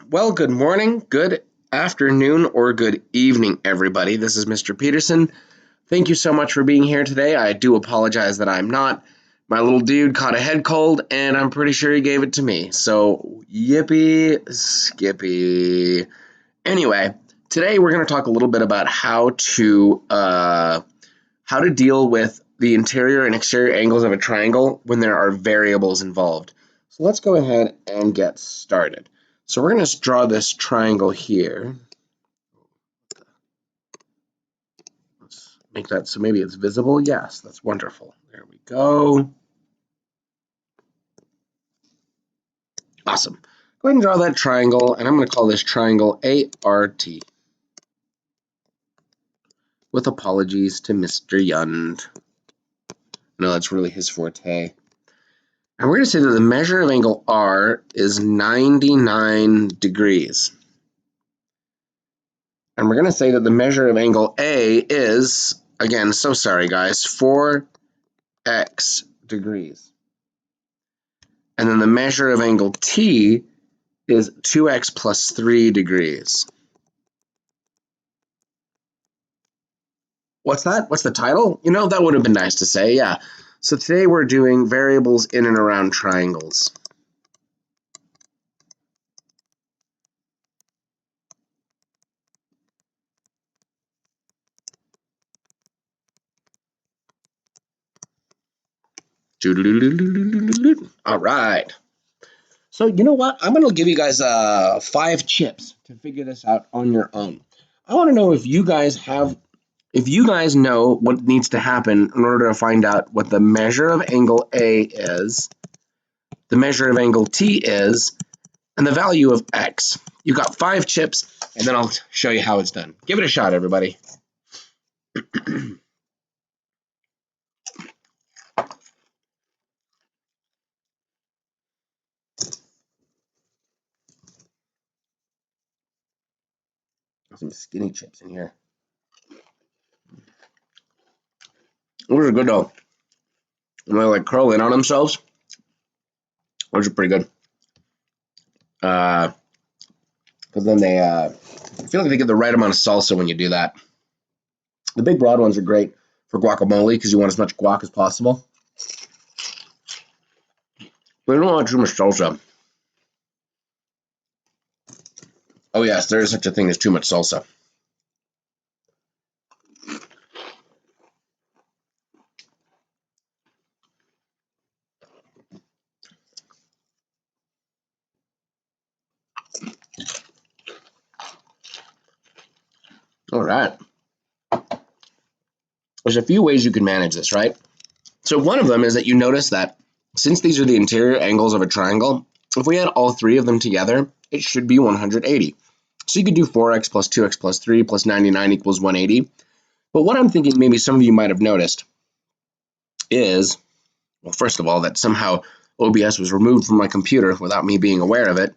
Well, good morning, good afternoon, or good evening, everybody. This is Mr. Peterson. Thank you so much for being here today. I do apologize that I'm not. My little dude caught a head cold, and I'm pretty sure he gave it to me. So, yippee skippy. Anyway, today we're going to talk a little bit about how to deal with the interior and exterior angles of a triangle when there are variables involved. So let's go ahead and get started. So we're going to draw this triangle here. Let's make that so maybe it's visible. Yes, that's wonderful. There we go. Awesome. Go ahead and draw that triangle, and I'm going to call this triangle ART. With apologies to Mr. Yund. No, that's really his forte. And we're going to say that the measure of angle R is 99 degrees. And we're going to say that the measure of angle A is, again, so sorry guys, 4x degrees. And then the measure of angle T is 2x plus 3 degrees. What's that? What's the title? You know, that would have been nice to say, yeah. So today we're doing variables in and around triangles. All right. So you know what? I'm going to give you guys 5 chips to figure this out on your own. I want to know if you guys know what needs to happen in order to find out what the measure of angle A is, the measure of angle T is, and the value of X. You've got 5 chips, and then I'll show you how it's done. Give it a shot, everybody. Some skinny chips in here. Those are good though. When they like curl in on themselves, those are pretty good. Because then they, I feel like they get the right amount of salsa when you do that. The big broad ones are great for guacamole because you want as much guac as possible. But you don't want too much salsa. Oh yes, there is such a thing as too much salsa. All right. There's a few ways you can manage this, right? So one of them is that you notice that since these are the interior angles of a triangle, if we add all 3 of them together, it should be 180. So you could do 4x plus 2x plus 3 plus 99 equals 180. But what I'm thinking maybe some of you might have noticed is, well, first of all, that somehow OBS was removed from my computer without me being aware of it.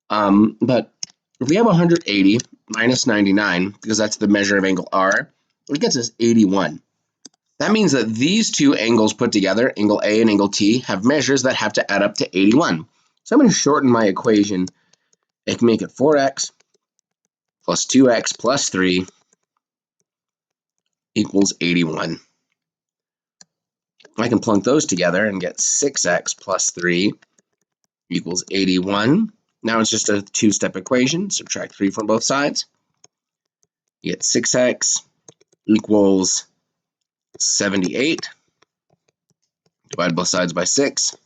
But if we have 180 minus 99, because that's the measure of angle R, it gets us 81. That means that these 2 angles put together, angle A and angle T, have measures that have to add up to 81. So I'm going to shorten my equation. I can make it 4x plus 2x plus 3 equals 81. I can plunk those together and get 6x plus 3 equals 81. Now it's just a 2-step equation. Subtract 3 from both sides. You get 6x equals 78. Divide both sides by 6.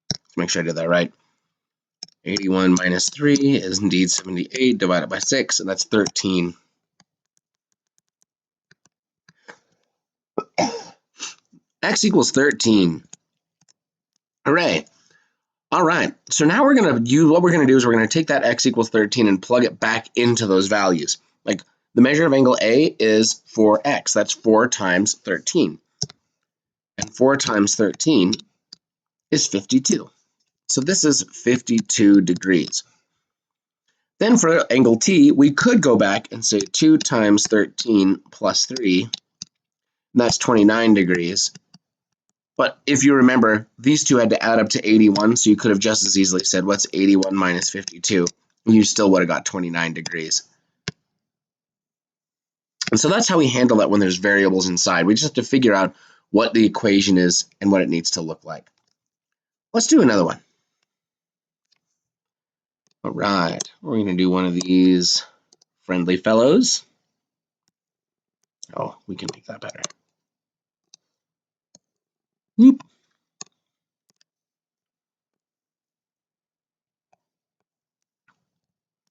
Let's make sure I did that right. 81 minus 3 is indeed 78 divided by 6, and that's 13. X equals 13. Hooray. All right, so now what we're going to do is we're going to take that x equals 13 and plug it back into those values. Like the measure of angle A is 4x. That's 4 times 13. And 4 times 13 is 52. So this is 52 degrees. Then for angle T, we could go back and say 2 times 13 plus 3, and that's 29 degrees. But if you remember, these two had to add up to 81, so you could have just as easily said, what's 81 minus 52? And you still would have got 29 degrees. And so that's how we handle that when there's variables inside. We just have to figure out what the equation is and what it needs to look like. Let's do another one. All right, we're going to do one of these friendly fellows. Oh, we can make that better. Whoop.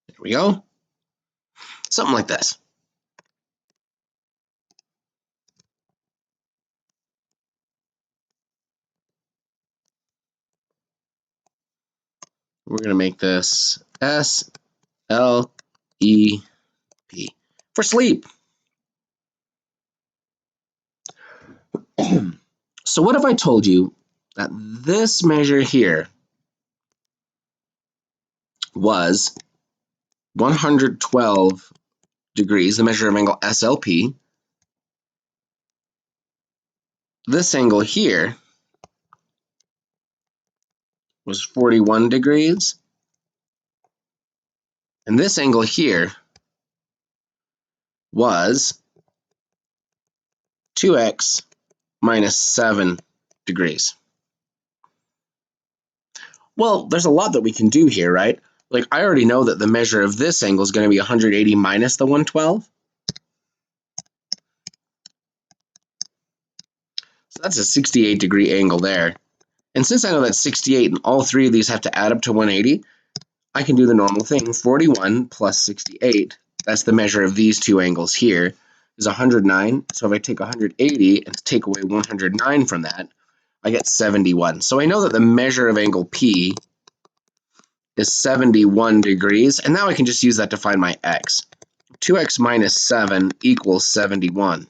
There we go. Something like this. We're going to make this S-L-E-P for sleep. So what if I told you that this measure here was 112 degrees, the measure of angle SLP. This angle here was 41 degrees. And this angle here was 2x minus 7 degrees. Well, there's a lot that we can do here, right? Like, I already know that the measure of this angle is going to be 180 minus the 112. So that's a 68 degree angle there. And since I know that's 68 and all three of these have to add up to 180, I can do the normal thing. 41 plus 68, that's the measure of these two angles here, is 109. So if I take 180 and take away 109 from that, I get 71. So I know that the measure of angle P is 71 degrees, and now I can just use that to find my x. 2x minus 7 equals 71.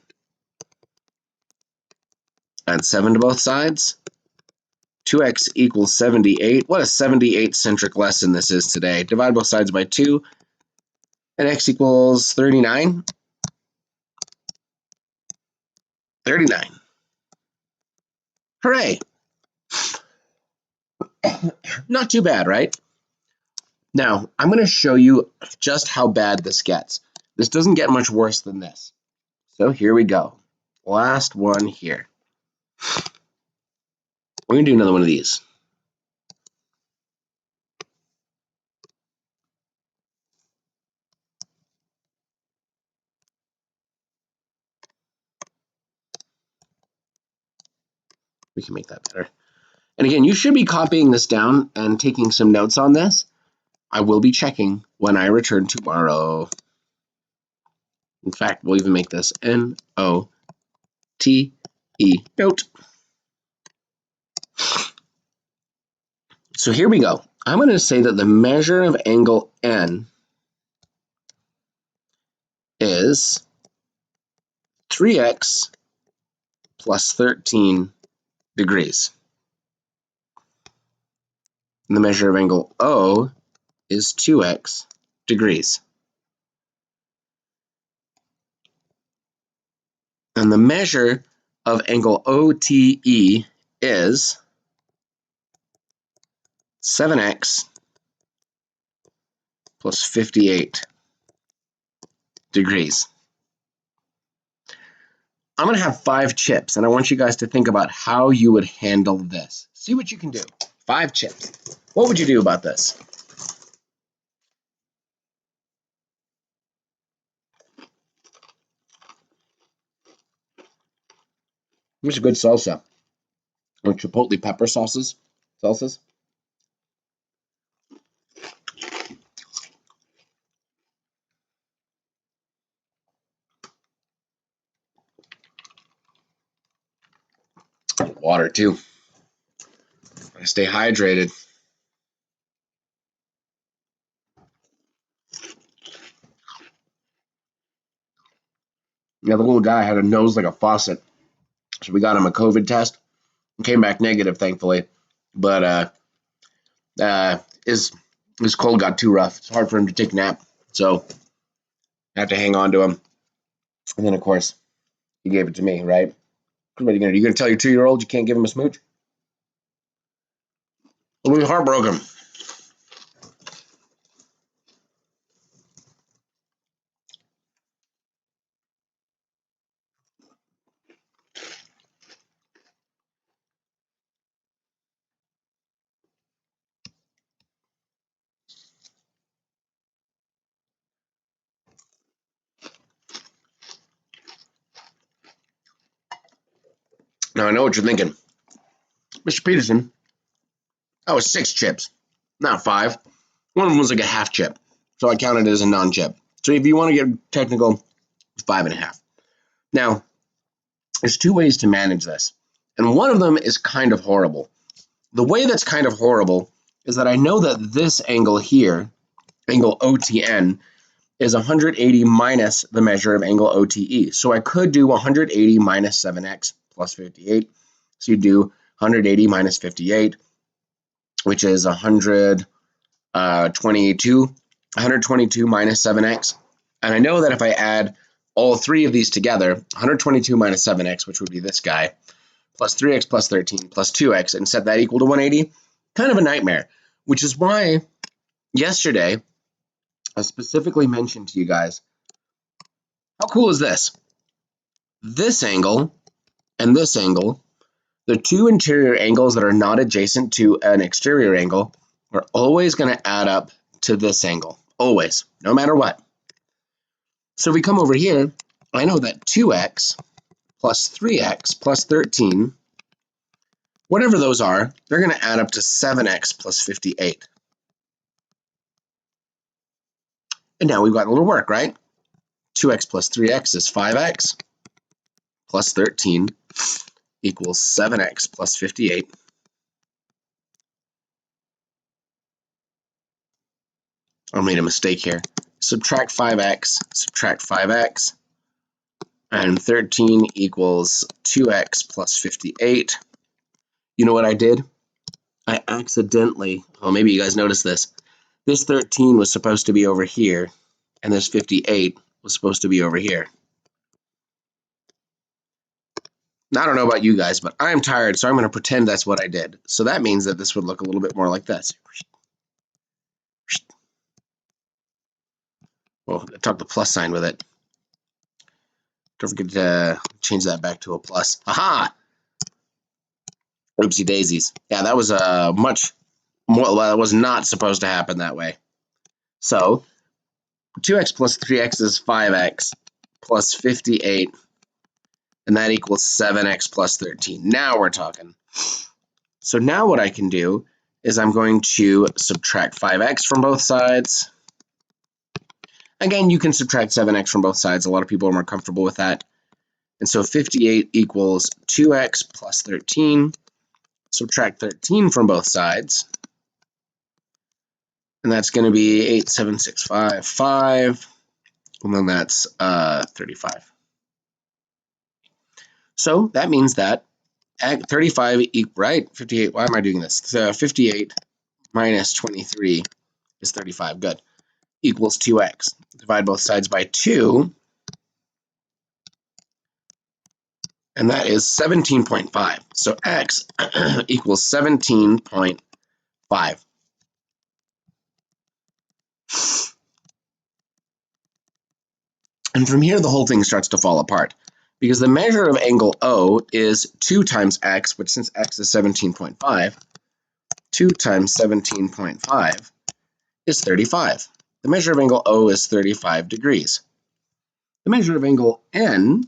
Add 7 to both sides. 2x equals 78. What a 78-centric lesson this is today. Divide both sides by 2, and x equals 39. 39. Hooray! Not too bad, right? Now, I'm going to show you just how bad this gets. This doesn't get much worse than this. So here we go. Last one here. We're going to do another one of these. We can make that better. And again, you should be copying this down and taking some notes on this. I will be checking when I return tomorrow. In fact, we'll even make this N-O-T-E, note. So here we go. I'm going to say that the measure of angle N is 3x plus 13 degrees. And the measure of angle O is 2x degrees. And the measure of angle OTE is 7x plus 58 degrees. I'm going to have 5 chips, and I want you guys to think about how you would handle this. See what you can do. 5 chips. What would you do about this? Here's a good salsa. Or chipotle pepper salsas. Water too. Stay hydrated. Yeah, the little guy had a nose like a faucet. So we got him a COVID test. Came back negative, thankfully. But his cold got too rough. It's hard for him to take a nap. So I have to hang on to him. And then, of course, he gave it to me, right? What are you gonna do? You gonna tell your 2-year-old you can't give him a smooch? We'll be heartbroken. Now I know what you're thinking. Mr. Peterson, that was 6 chips, not 5. One of them was like a half chip, so I counted it as a non-chip. So if you want to get technical, it's 5.5. Now, there's 2 ways to manage this, and one of them is kind of horrible. The way that's kind of horrible is that I know that this angle here, angle OTN, is 180 minus the measure of angle OTE. So I could do 180 minus 7x plus 58. So you do 180 minus 58, which is 122 minus 7x. And I know that if I add all 3 of these together, 122 minus 7x, which would be this guy, plus 3x plus 13 plus 2x, and set that equal to 180, kind of a nightmare, which is why yesterday I specifically mentioned to you guys, how cool is this? This angle and this angle, the 2 interior angles that are not adjacent to an exterior angle, are always going to add up to this angle, always, no matter what. So if we come over here, I know that 2x plus 3x plus 13, whatever those are, they're going to add up to 7x plus 58. And now we've got a little work, right? 2x plus 3x is 5x plus 13 equals 7x plus 58. I made a mistake here. Subtract 5x, and 13 equals 2x plus 58. You know what I did? I accidentally, well, maybe you guys noticed this. This 13 was supposed to be over here, and this 58 was supposed to be over here. Now, I don't know about you guys, but I'm tired, so I'm going to pretend that's what I did. So that means that this would look a little bit more like this. Well, I took the plus sign with it. Don't forget to change that back to a plus. Aha! Oopsie daisies. Yeah, that was much more, well, that was not supposed to happen that way. So 2x plus 3x is 5x plus 58, and that equals 7x plus 13. Now we're talking. So now what I can do is I'm going to subtract 5x from both sides. Again, you can subtract 7x from both sides. A lot of people are more comfortable with that. And so 58 equals 2x plus 13. Subtract 13 from both sides. And that's going to be 87655. And then that's 35. So that means that at 35, right? 58, why am I doing this? 58 minus 23 is 35, good. Equals 2x. Divide both sides by 2. And that is 17.5. So x equals 17.5. And from here, the whole thing starts to fall apart, because the measure of angle O is 2 times x, which since x is 17.5, 2 times 17.5 is 35. The measure of angle O is 35 degrees. The measure of angle N,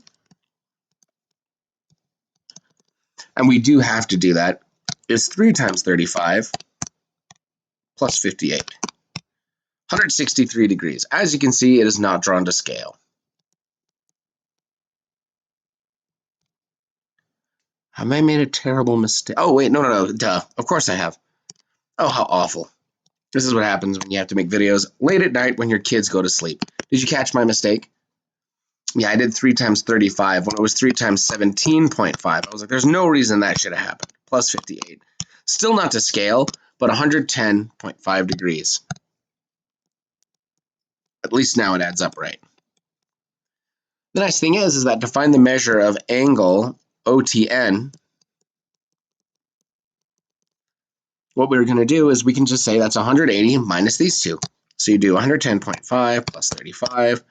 and we do have to do that, is 3 times 35 plus 58. 163 degrees. As you can see, it is not drawn to scale. Have I made a terrible mistake? Oh, wait, no, duh. Of course I have. Oh, how awful. This is what happens when you have to make videos late at night when your kids go to sleep. Did you catch my mistake? Yeah, I did 3 times 35 when it was 3 times 17.5. I was like, there's no reason that should have happened. Plus 58. Still not to scale, but 110.5 degrees. At least now it adds up right. The nice thing is that to find the measure of angle OTN, what we're going to do is we can just say that's 180 minus these two. So you do 110.5 plus 35,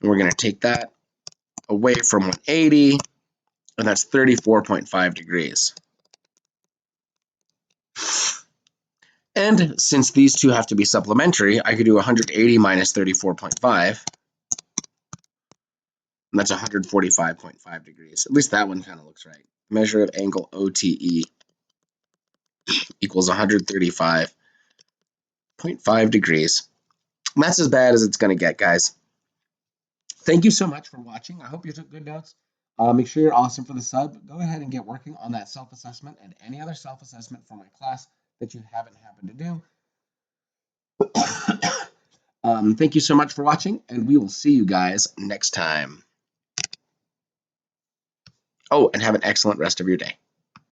and we're going to take that away from 180, and that's 34.5 degrees. And since these two have to be supplementary, I could do 180 minus 34.5, and that's 145.5 degrees. At least that one kind of looks right. Measure of angle OTE equals 135.5 degrees. And that's as bad as it's going to get, guys. Thank you so much for watching. I hope you took good notes. Make sure you're awesome for the sub. Go ahead and get working on that self-assessment and any other self-assessment for my class that you haven't happened to do. Thank you so much for watching, and we will see you guys next time. Oh, and have an excellent rest of your day.